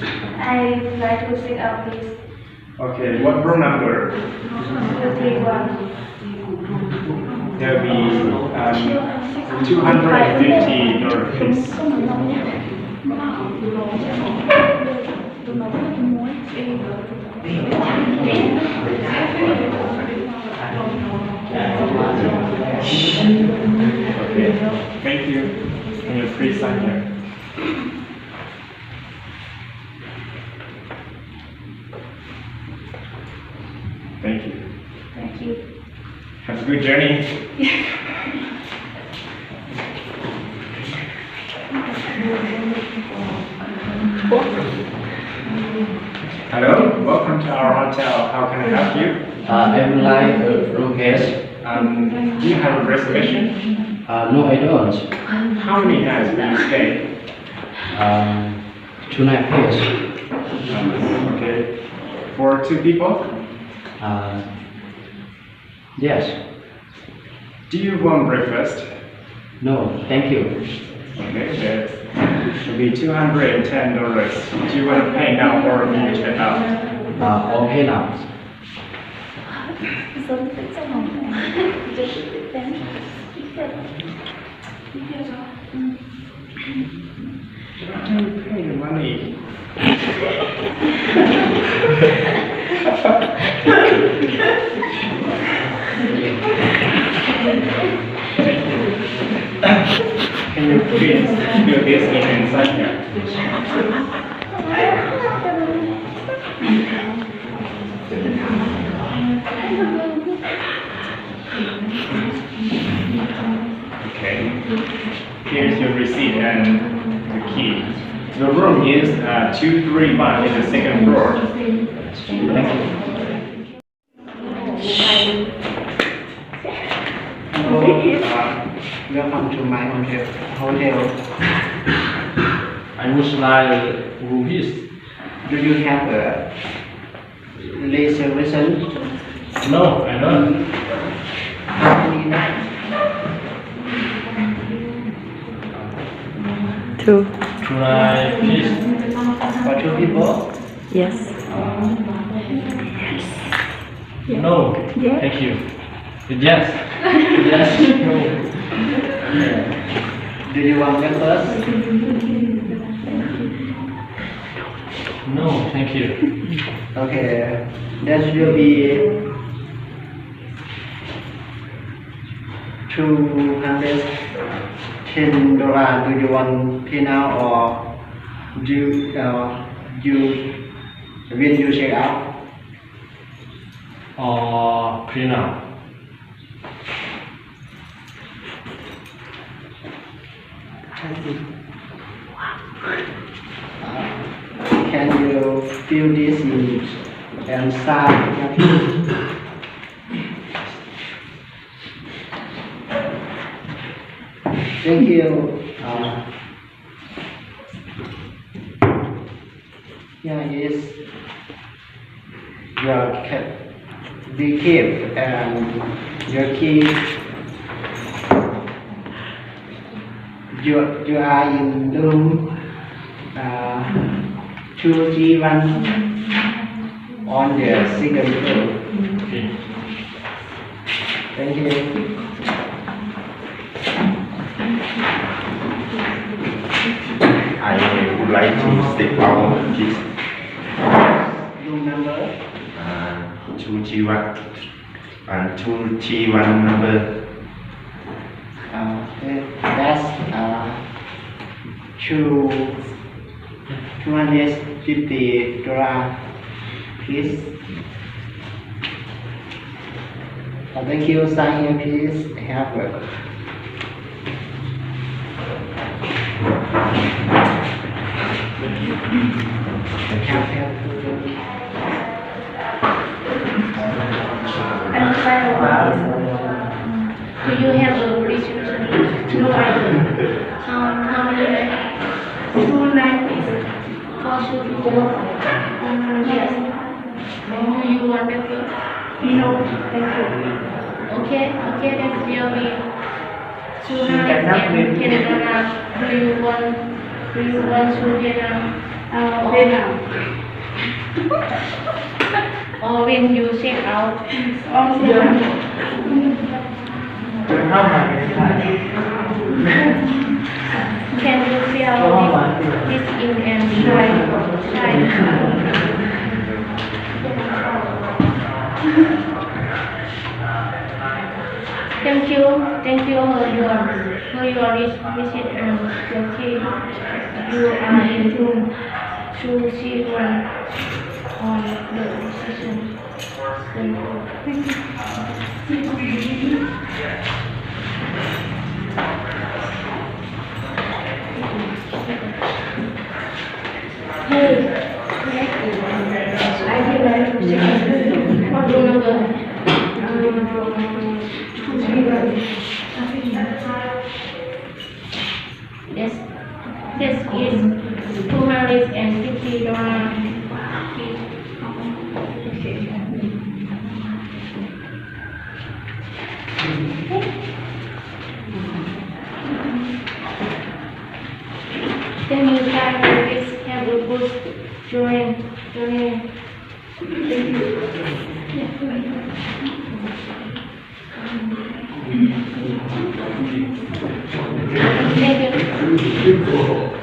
I like to sit out please. Okay, what room number? You take one. There will be $250 please. Okay, thank you. And your free sign here. Thank you. Thank you. Have a good journey. Hello, welcome to our hotel. How can I help you? I would like a room guest. Do you have a reservation? No, I don't. How many nights will you stay? 2 night place. Okay. For 2 people? Yes. Do you want breakfast? No, thank you. Okay, that will be $210. Do you want to pay now or will you check out? Okay now. Why don't you pay the money? Can you please do this inside here? Okay. Here's your receipt and the key. The room is 231 in the second floor. Thank you. Welcome to my hotel. I would like room is. Do you have a reservation? No, I don't. How many nights? 2. 2 night please. For 2 people? Yes. No, Yes. thank you. Yes. Yes. No. Do you want breakfast? No, thank you. Okay, that will be $210. Do you want pay now or do when you check out? Pay now. Can you fill this in and sign? Thank you. Here is your the key and your key. You are in room 231 on the second floor. Okay. Thank you. I would like to step out, please. Room number 231 and 231 number. that's $250, please. Thank you. Sign here, please. Have a And do you have a reservation? No, I don't. How many nights? 2 nights for 2 people. Yes. Do you want breakfast? No, thank you. Okay, that will be 2 nights and $10. Do you want Do you want to Vietnam? Vietnam. Or when you check out? Vietnam. Can you feel this in and try? Thank you for your visit and your team. You are in tune to see one on the decision. Thank you. Hey, I did like what number? Yes, this is $250. Then you try to have a good journey. Thank you. Thank you.